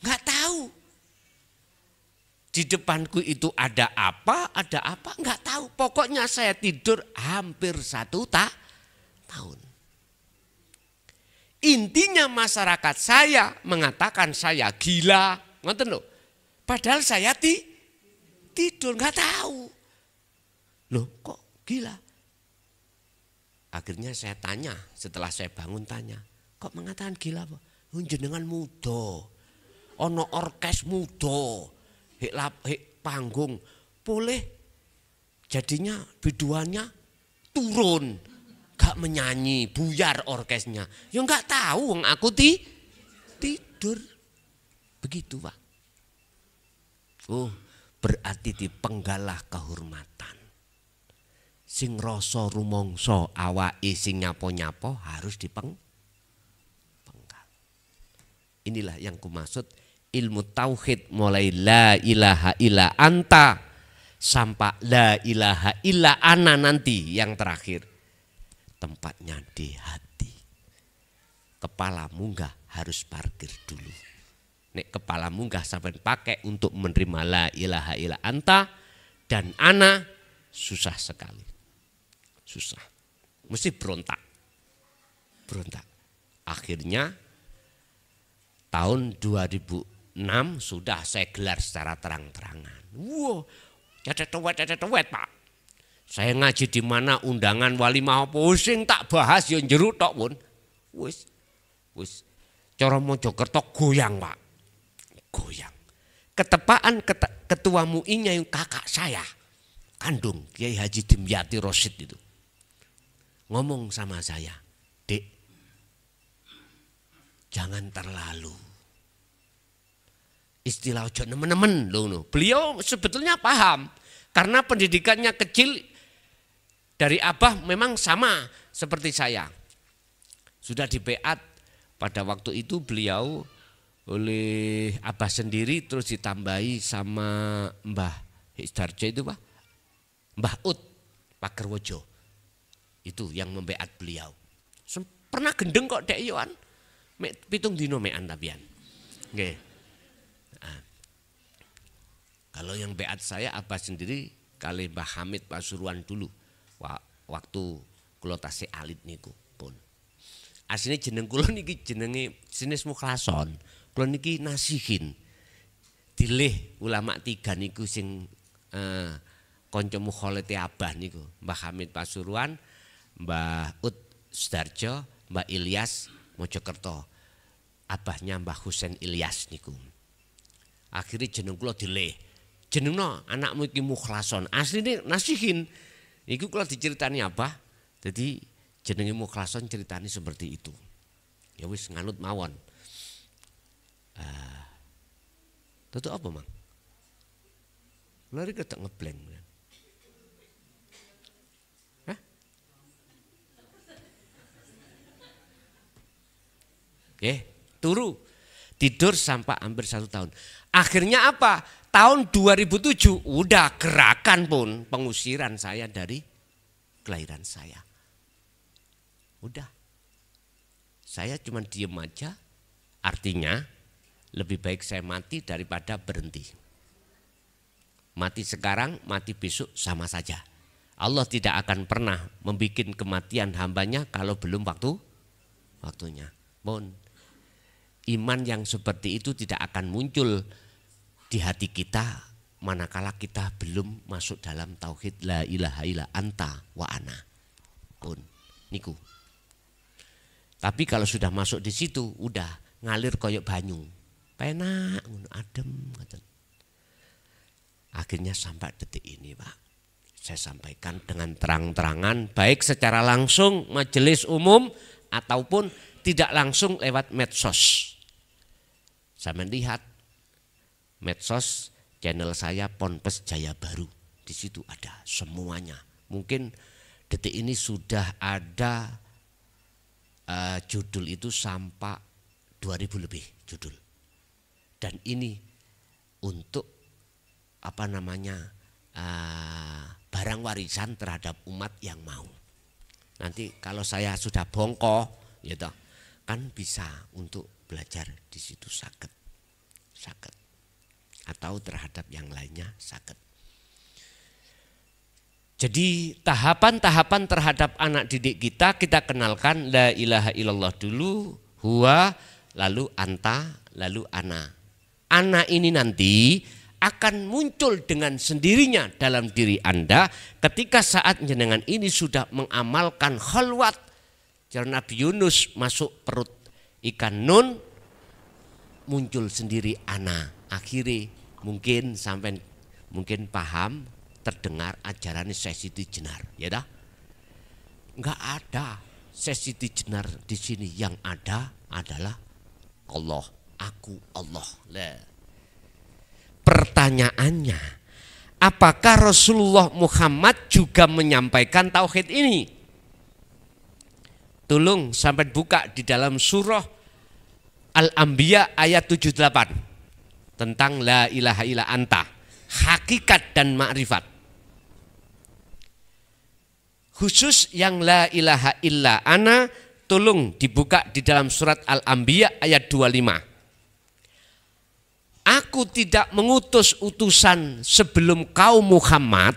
Nggak tahu. Di depanku itu ada apa nggak tahu. Pokoknya saya tidur hampir 1 tahun. Intinya masyarakat saya mengatakan saya gila, ngoten loh. Padahal saya tidur nggak tahu. Loh kok gila? Akhirnya saya tanya, setelah saya bangun tanya, kok mengatakan gila apa? Jenengan muda, ono orkes muda, hek panggung, boleh jadinya biduannya turun, gak menyanyi, buyar orkesnya. Ya gak tahu, aku tidur, begitu Pak. Oh, berarti dipenggalah kehormatan. Sing rasa rumangsa awake sing nyapo-nyapo harus dipenggal. Inilah yang kumaksud ilmu tauhid, mulai la ilaha illa anta sampai la ilaha illa ana nanti yang terakhir. Tempatnya di hati. Kepala munggah harus parkir dulu. Nek kepala munggah sampai pakai untuk menerima la ilaha illa anta dan ana, susah sekali. Susah. Mesti berontak. Berontak. Akhirnya tahun 2006 sudah saya gelar secara terang-terangan. Wow, cecet-wet Pak. Saya ngaji di mana undangan wali mau pusing tak bahas yo jero tok pun. Wis. Cara Mojokerto goyang Pak. Goyang. Ketepaan ketua MUI-nya yang kakak saya kandung Kiai Haji Dimyati Rosid itu. Ngomong sama saya, Dek, jangan terlalu istilah ojo nemen-nemen loh. Beliau sebetulnya paham karena pendidikannya kecil dari abah memang sama seperti saya. Sudah dibeat pada waktu itu beliau oleh abah sendiri, terus ditambahi sama Mbah Hisdarjo itu Pak, Mbah Ut Pagerwojo. Itu yang membeat beliau. Pernah gendeng kok Dek Yohan. Pitung dino mean tapian. Nggih. Nah, kalau yang beat saya abah sendiri kali Mbah Hamid Pasuruan dulu. Waktu kula tasih alit niku pun. Asline jeneng kula niki jenenge Sinis Mukhlason. Kula niki Nasihin. Dilih ulama 3 niku sing kanca mukhalete abah niku. Mbah Hamid Pasuruan, Mbah Ut Sudarjo, Mbah Ilyas Mojokerto. Abahnya Mbah Husain Ilyas niku. Akhirnya jeneng kula dilih. Jenengno anakmu iki Mukhlason. Asline Nasihin. Iku kula diceritani abah. Jadi jenenge Mukhlason ceritani seperti itu. Ya wis nganut mawon. Tutuk apa, Mang? Lari ketek ngeblank. Turu tidur sampai hampir 1 tahun. Akhirnya apa? Tahun 2007 udah gerakan pun pengusiran saya dari kelahiran saya. Udah. Saya cuma diem aja. Artinya lebih baik saya mati daripada berhenti. Mati sekarang, mati besok sama saja. Allah tidak akan pernah membuat kematian hambanya kalau belum waktunya. Mohon. Iman yang seperti itu tidak akan muncul di hati kita manakala kita belum masuk dalam tauhid la ilaha illa anta wa ana. Pun niku. Tapi kalau sudah masuk di situ udah ngalir koyok banyu. Penak adem ngoten. Akhirnya sampai detik ini, Pak. Saya sampaikan dengan terang-terangan baik secara langsung majelis umum ataupun tidak langsung lewat medsos. Saya melihat medsos channel saya Ponpes Jaya Baru. Di situ ada semuanya. Mungkin detik ini sudah ada judul itu sampai 2000 lebih judul. Dan ini untuk barang warisan terhadap umat yang mau. Nanti kalau saya sudah bongko, gitu, kan bisa untuk belajar di situ sakit. Atau terhadap yang lainnya sakit. Jadi tahapan-tahapan terhadap anak didik kita kenalkan la ilaha illallah dulu, huwa, lalu anta, lalu ana. Ana ini nanti akan muncul dengan sendirinya dalam diri Anda ketika saat jenengan ini sudah mengamalkan khalwat. Jadi Nabi Yunus masuk perut ikan nun, muncul sendiri ana. Akhirnya mungkin paham, terdengar ajaran Sesiti Jenar, ya dah? Enggak ada Sesiti Jenar di sini, yang ada adalah Allah, aku Allah. pertanyaannya, apakah Rasulullah Muhammad juga menyampaikan tauhid ini? Tolong sampai buka di dalam surah Al-Anbiya ayat 78 tentang la ilaha illa anta, hakikat dan ma'rifat. Khusus yang la ilaha illa ana, tolong dibuka di dalam surat Al-Anbiya ayat 25. Aku tidak mengutus utusan sebelum kau Muhammad.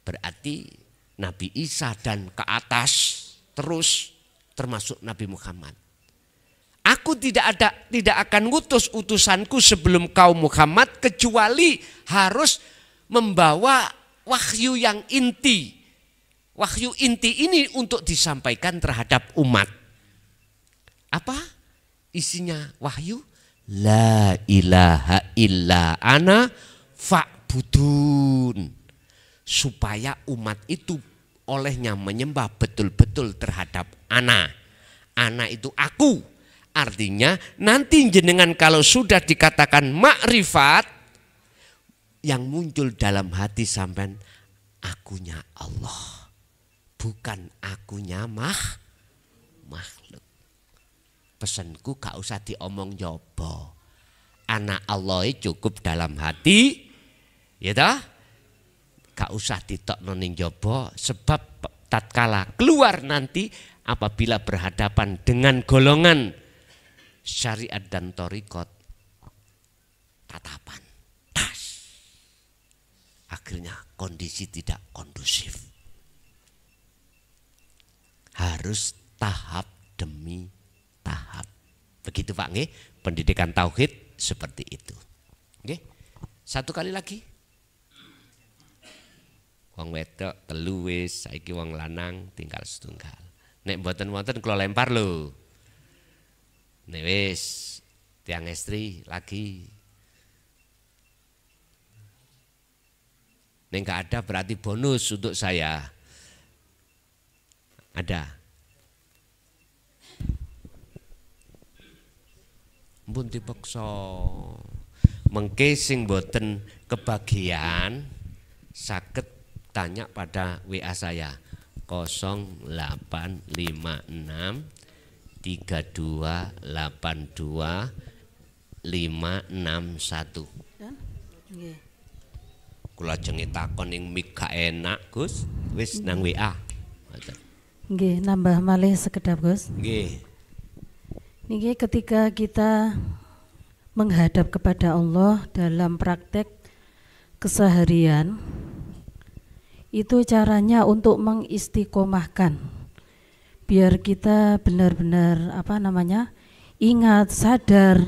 Berarti Nabi Isa dan ke atas terus termasuk Nabi Muhammad. Aku tidak akan ngutus utusanku sebelum kau Muhammad kecuali harus membawa wahyu yang inti. Wahyu inti ini untuk disampaikan terhadap umat. Apa isinya wahyu? La ilaha illa ana fa'budun. Supaya umat itu olehnya menyembah betul-betul terhadap ana. Ana itu aku. Artinya nanti jenengan kalau sudah dikatakan makrifat, yang muncul dalam hati sampean akunya Allah, bukan akunya makhluk. Pesanku gak usah diomong jobo. Anak Allah cukup dalam hati, ya toh? Gak usah ditokno ning jobo, sebab tatkala keluar nanti apabila berhadapan dengan golongan syariat dan thariqat, tatapan tas. Akhirnya kondisi tidak kondusif. Harus tahap demi tahap. Begitu Pak nggih, pendidikan tauhid seperti itu. Nggih. Satu kali lagi. Wong wedok telu wis, saiki wong lanang tinggal setunggal. Nek mboten-mboten kula lempar lho. Nek wis tiang istri lagi. Nek enggak ada berarti bonus untuk saya. Ada. Mpun dipeksa. Mengke sing boten kebagian saged tanya pada WA saya 0856 3282 561. Nggih. Kula jenenge takon ning mik gak enak, Gus. Wis nang WA. Nggih, nambah malih sekedap, Gus. Nggih. Niki ketika kita menghadap kepada Allah dalam praktek keseharian, itu caranya untuk mengistiqomahkan biar kita benar-benar ingat, sadar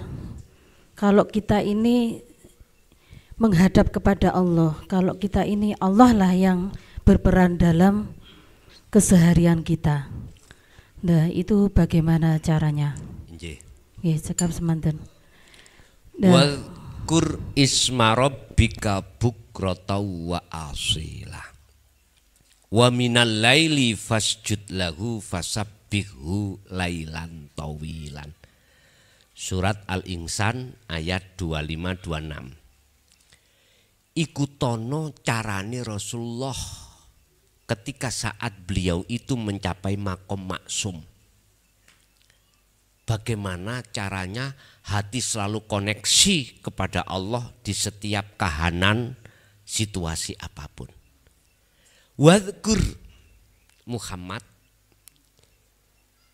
kalau kita ini menghadap kepada Allah, kalau kita ini Allah lah yang berperan dalam keseharian kita. Nah, itu bagaimana caranya? Nggih. Nggih, cekap semanten. Wadhkur isma rabbika bukrata wa asila. Wa minal laili fasjud lahu fasabbihhu lailan tawilan. Surat Al-Insan ayat 25-26. Ikutono carane Rasulullah ketika saat beliau itu mencapai makom maksum. Bagaimana caranya hati selalu koneksi kepada Allah di setiap kahanan situasi apapun. Wadhkur Muhammad,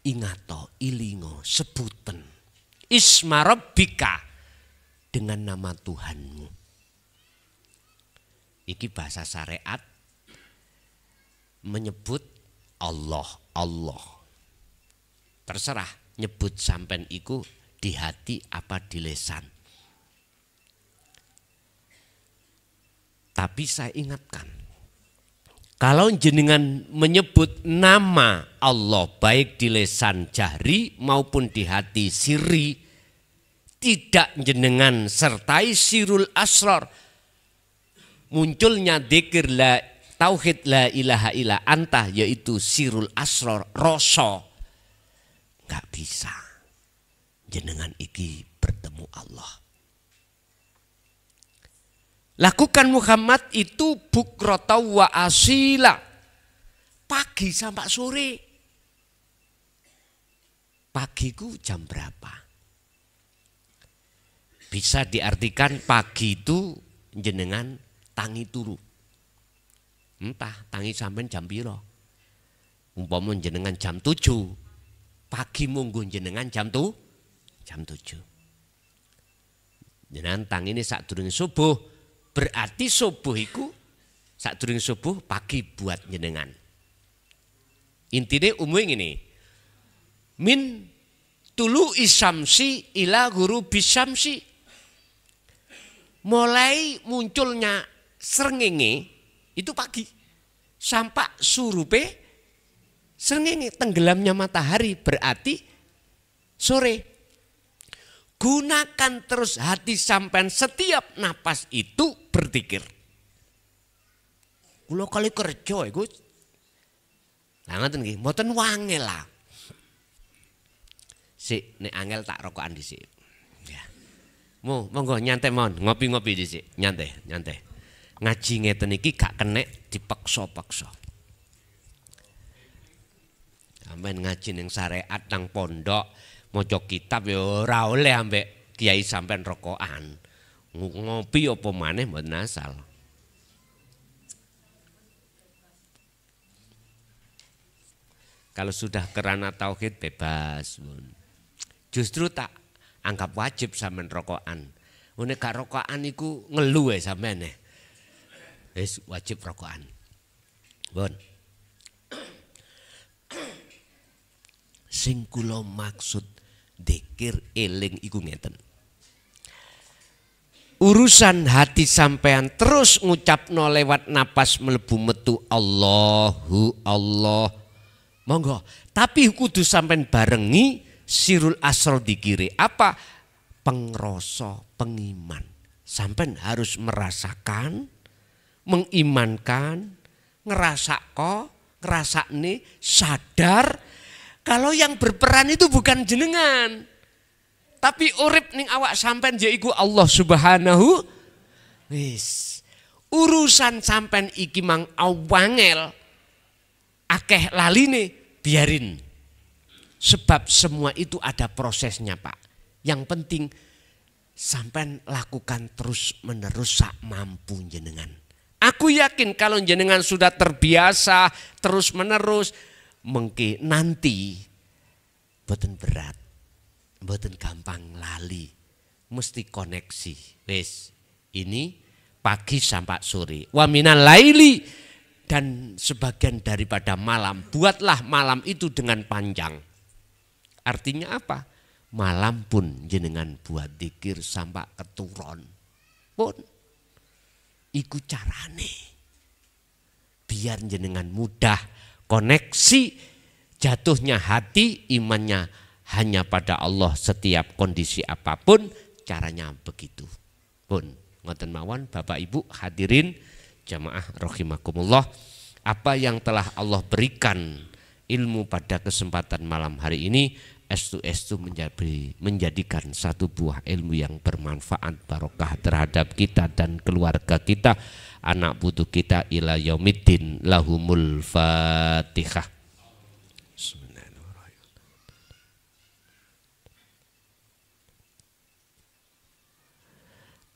ingato ilingo sebutan isma rabbika, dengan nama Tuhanmu. Iki bahasa syariat menyebut Allah. Terserah nyebut sampen iku di hati apa di lesan. Tapi saya ingatkan, kalau jenengan menyebut nama Allah baik di lesan jahri maupun di hati sirri, tidak jenengan sertai sirul asrar, munculnya dzikir la tauhid la ilaha illa anta, yaitu sirul asrar rasa, nggak bisa jenengan iki bertemu Allah. Lakukan Muhammad itu bukrata wa asila. Pagi sampai sore. Pagiku jam berapa? Bisa diartikan pagi itu jenengan tangi turu. Entah tangi sampai jam piro. Umpama jenengan jam 7, pagi munggu jenengan jam 7. Jenengan tangi ini sadurunge subuh, berarti subuh iku sadurunge subuh pagi buat jenengan. Intine umumnya ini, min tulu isamsi ila ghurubi syamsi. Mulai munculnya srengenge itu pagi sampai surupe srengenge, tenggelamnya matahari berarti sore. Gunakan terus hati sampean setiap napas itu berzikir. Kula kali kerja iku lah ngoten nggih, mboten wangel lah. Sik nek angel tak rokokan dhisik. Ya. Monggo nyantai mon, ngopi-ngopi dhisik, nyantai. Ngaji ngeten iki gak kenek dipaksa-paksa. Sampeyan ngaji ning syariat nang pondok, maca kitab ya ora oleh ambek kiai sampean rokokan. Ngopi apa maneh mboten asal. Kalau sudah kerana tauhid bebas. Justru tak anggap wajib sampean rokokan. Nek gak rokokan iku ngelu ae sampean. Wis wajib rokokan. Pun. Sing kula maksud dzikir eling iku ngeten. Urusan hati sampean terus ngucapno lewat napas mlebu metu Allahu Allah. Monggo, tapi kudu sampean barengi sirul asal dikiri apa? Pengrasa, pengiman. Sampean harus merasakan, mengimankan, ngerasakne, sadar kalau yang berperan itu bukan jenengan. Tapi urip ning awak sampean yaiku Allah Subhanahu. Wis. Urusan sampean iki mang awangel akeh laline. Biarin, sebab semua itu ada prosesnya Pak. Yang penting sampean lakukan terus menerus sak mampu jenengan. Aku yakin kalau jenengan sudah terbiasa terus menerus, mengki nanti boten berat, boten gampang lali, mesti koneksi. Wes ini pagi sampai sore. Wa minal laili. Dan sebagian daripada malam, buatlah malam itu dengan panjang. Artinya apa? Malam pun jenengan buat dzikir sampai keturun. Pun iku carane. Biar jenengan mudah koneksi jatuhnya hati, imannya hanya pada Allah setiap kondisi apapun, caranya begitu. Pun ngoten mawon Bapak Ibu hadirin jamaah rahimakumullah, apa yang telah Allah berikan ilmu pada kesempatan malam hari ini estu menjadikan satu buah ilmu yang bermanfaat barokah terhadap kita dan keluarga kita, anak putu kita ila yaumiddin. Lahumul Fatihah.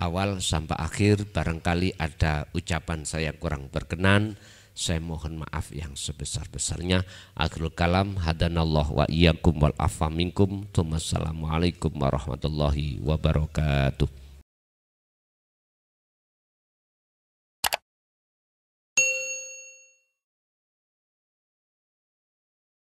Awal sampai akhir barangkali ada ucapan saya kurang berkenan, saya mohon maaf yang sebesar-besarnya. Akhirul kalam, hadanallah wa iyyakum wal afa minkum. Assalamualaikum warahmatullahi wabarakatuh.